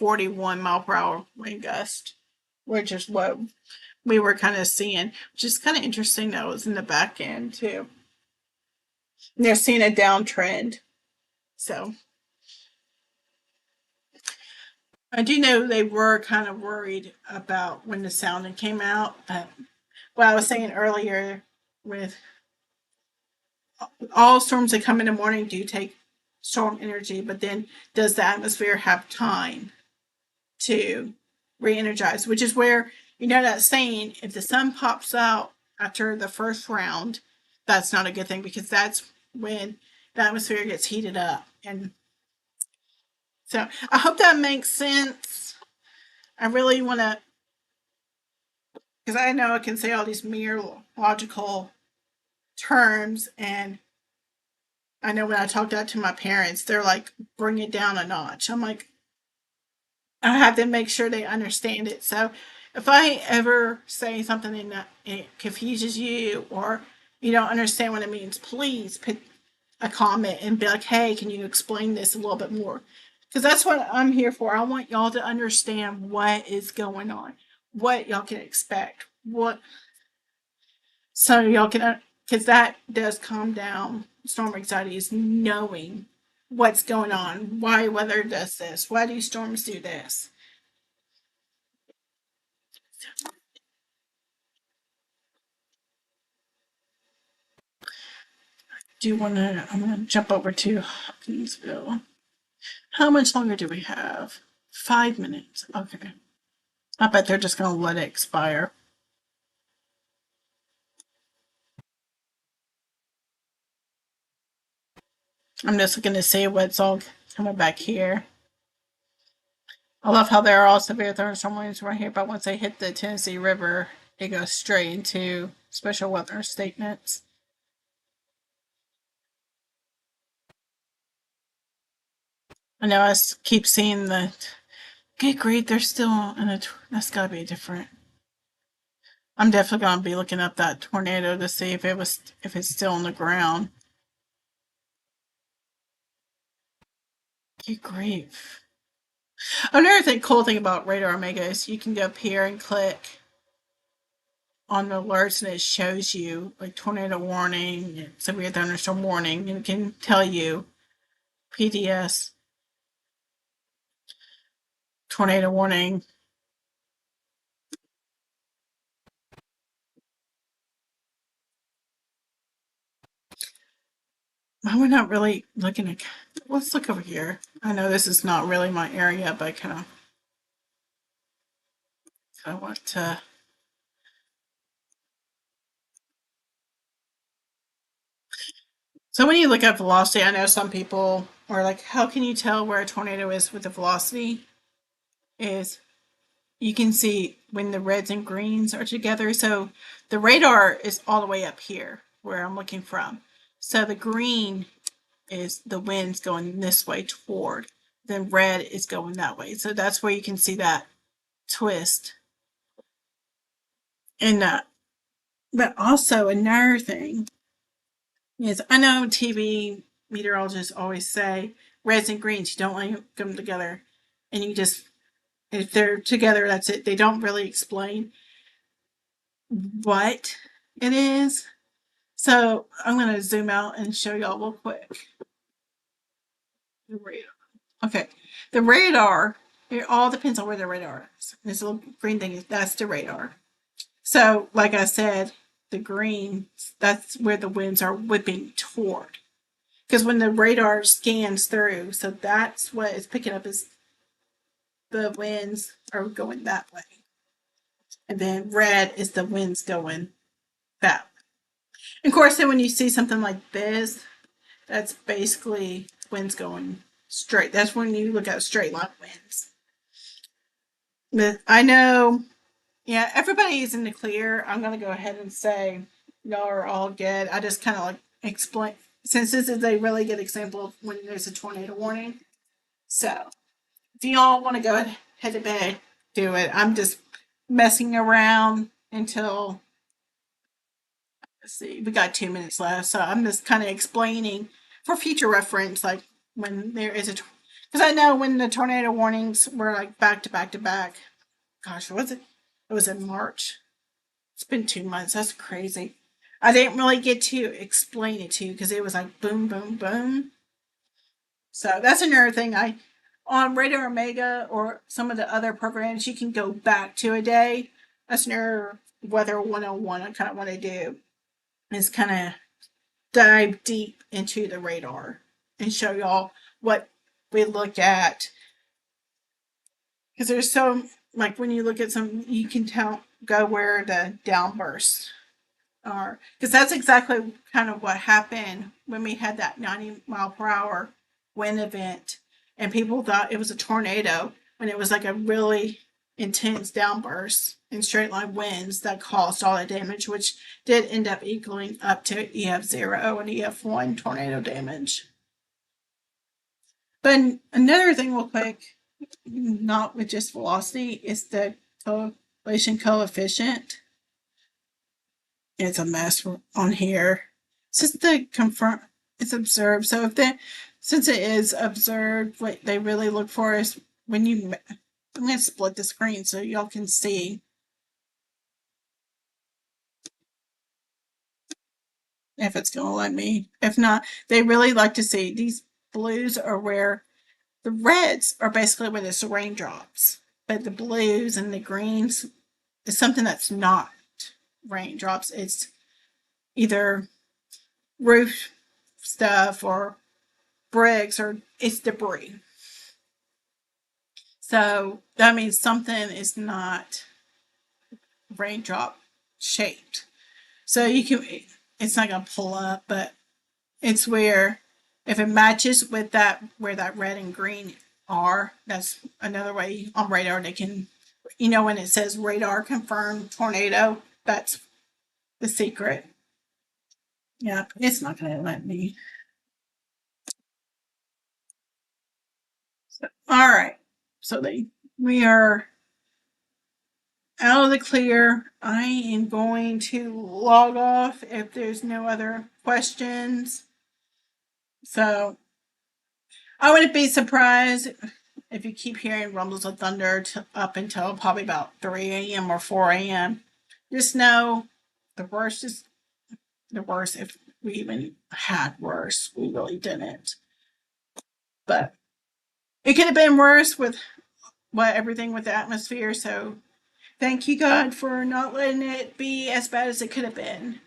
41-mile-per-hour wind gust, which is what we were kind of seeing, which is kind of interesting that it was in the back end too. And they're seeing a downtrend. So I do know they were kind of worried about when the sounding came out, but what I was saying earlier with all storms that come in the morning do take storm energy, but then does the atmosphere have time to re-energize? Which is where, you know, that saying, if the sun pops out after the first round, that's not a good thing because that's when the atmosphere gets heated up. And so I hope that makes sense. I really want to, because I know I can say all these meteorological terms, and I know when I talk that to my parents, they're like, bring it down a notch. I'm like, I have to make sure they understand it. So if I ever say something that it confuses you or you don't understand what it means, please put a comment and be like, hey, can you explain this a little bit more? Because that's what I'm here for. I want y'all to understand what is going on, what y'all can expect, what, so y'all can, because that does calm down storm anxiety, is knowing what's going on, why weather does this, why do storms do this. Do you want to? I'm going to jump over to Hopkinsville. How much longer do we have? 5 minutes. Okay. I bet they're just going to let it expire. I'm just looking to see what's all coming back here. I love how there are all severe thunderstorm warnings right here, but once they hit the Tennessee River, it goes straight into special weather statements. I know I keep seeing the. Good grief, they're still in a. That's got to be different. I'm definitely gonna be looking up that tornado to see if it's still on the ground. Good grief. Another cool thing about Radar Omega is you can go up here and click on the alerts and it shows you like tornado warning, severe thunderstorm warning, and it can tell you PDS tornado warning. We're not really looking at. Let's look over here. I know this is not really my area, but I kind of want to. So when you look at velocity, I know some people or like how can you tell where a tornado is with the velocity, is you can see when the reds and greens are together. So the radar is all the way up here where I'm looking from. So the green is the wind's going this way toward, then red is going that way. So that's where you can see that twist. And but also another thing is, I know TV meteorologists always say reds and greens, you don't want to come together, and you just, if they're together, that's it. They don't really explain what it is. So I'm going to zoom out and show y'all real quick. The radar. Okay, the radar. It all depends on where the radar is. This little green thing, that's the radar. So, like I said, the green, that's where the winds are whipping toward. Because when the radar scans through, so that's what it's picking up, is the winds are going that way. And then red is the winds going that way. And of course, then when you see something like this, that's basically winds going straight. That's when you look at straight line winds. But I know, yeah, everybody is in the clear. I'm going to go ahead and say y'all are all good. I just kind of like explain, since this is a really good example of when there's a tornado warning. So if y'all want to go ahead and bed, do it. I'm just messing around until, let's see, we got 2 minutes left. So I'm just kind of explaining for future reference, like when there is a, because I know when the tornado warnings were like back to back to back, gosh, was it? It was in March. It's been 2 months. That's crazy. I didn't really get to explain it to you because it was like boom, boom, boom. So that's another thing. I, on Radar Omega or some of the other programs, you can go back to a day. That's another Weather 101 I kind of want to do, is kind of dive deep into the radar and show y'all what we look at. Because there's so, like when you look at some, you can tell, go where the downbursts are. Because that's exactly kind of what happened when we had that 90-mile-per-hour wind event. And people thought it was a tornado when it was like a really intense downburst and straight line winds that caused all the damage, which did end up equaling up to EF0 and EF1 tornado damage. But another thing, real quick, not with just velocity, is the correlation coefficient. It's a mess on here. Since the confirm, it's observed. So if they, since it is observed, what they really look for is when you, I'm going to split the screen so y'all can see. If it's going to let me. If not, they really like to see these blues are where the reds are basically where there's raindrops. But the blues and the greens is something that's not raindrops. It's either roof stuff or bricks, or it's debris. So that means something is not raindrop shaped. So you can, it's not going to pull up, but it's where if it matches with that, where that red and green are, that's another way on radar they can, you know, when it says radar confirmed tornado, that's the secret. Yeah, it's not going to let me. So, all right. So we are out of the clear. I am going to log off if there's no other questions. So I wouldn't be surprised if you keep hearing rumbles of thunder up until probably about 3 a.m. or 4 a.m. Just know the worst is the worst. If we even had worse, we really didn't. But it could have been worse with what everything with the atmosphere. So thank you, God, for not letting it be as bad as it could have been.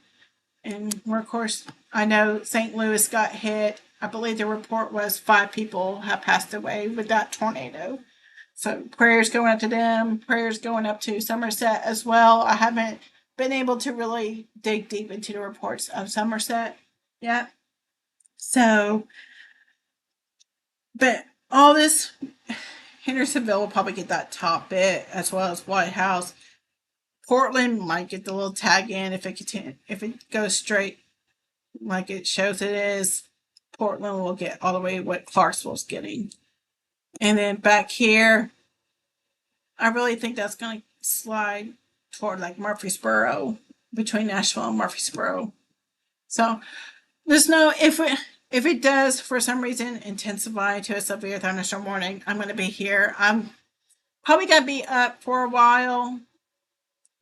And of course, I know St. Louis got hit. I believe the report was 5 people have passed away with that tornado. So prayers going up to them, prayers going up to Somerset as well. I haven't been able to really dig deep into the reports of Somerset yet. So But all this, Hendersonville will probably get that top bit as well as White House. Portland might get the little tag in if it goes straight like it shows it is. Portland will get all the way what Clarksville's getting. And then back here, I really think that's going to slide toward like Murfreesboro, between Nashville and Murfreesboro. So there's no if it does for some reason intensify to a severe thunderstorm warning, I'm going to be here. I'm probably going to be up for a while.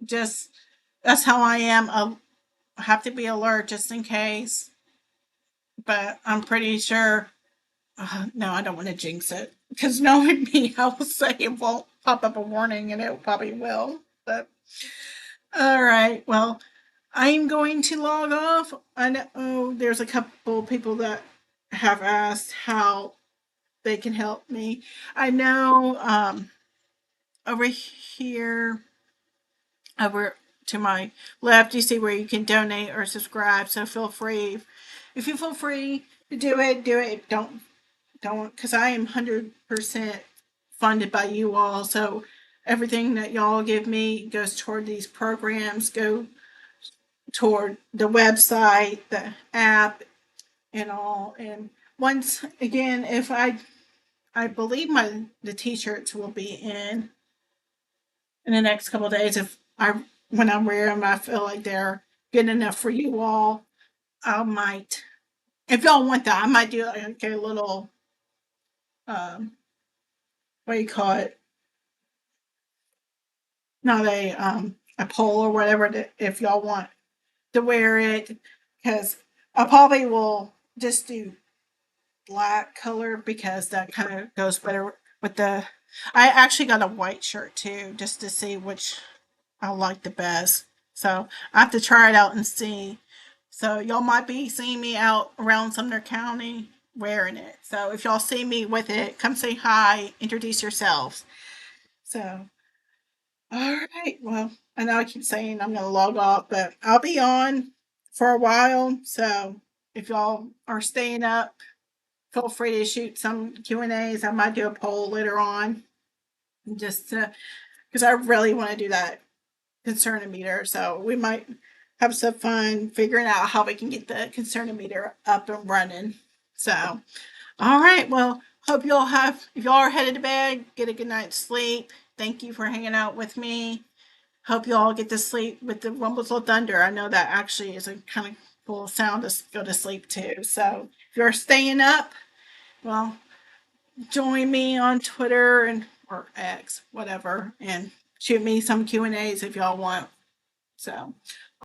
Just that's how I am. I have to be alert just in case. But I'm pretty sure. No, I don't want to jinx it because knowing me, I will say it won't pop up a warning, and it probably will. But all right, well, I'm going to log off. I know there's a couple people that have asked how they can help me. I know over here, over to my left, you see where you can donate or subscribe. So feel free. If you feel free to do it, do it. Don't, because I am 100% funded by you all. So everything that y'all give me goes toward these programs, go toward the website, the app, and all. And once again, if I believe the t-shirts will be in the next couple of days. If I when I wear them, I feel like they're good enough for you all. I might, if y'all want that, I might do like a little um, what do you call it? Not a poll or whatever. If y'all want to wear it, because I probably will just do black color because that kind of goes better with the. I actually got a white shirt too, just to see which I like the best. So I have to try it out and see. So y'all might be seeing me out around Sumner County wearing it. So if y'all see me with it, come say hi, introduce yourselves. So all right, well, I know I keep saying I'm gonna log off, but I'll be on for a while. So if y'all are staying up, feel free to shoot some Q&As. I might do a poll later on, just because I really want to do that concernometer. So we might have some fun figuring out how we can get the concernometer up and running. So, all right. Well, hope y'all have, if y'all are headed to bed, get a good night's sleep. Thank you for hanging out with me. Hope you all get to sleep with the rumbles of thunder. I know that actually is a kind of cool sound to go to sleep to. So if you're staying up, well, join me on Twitter and or X, whatever, and shoot me some Q&As if y'all want. So,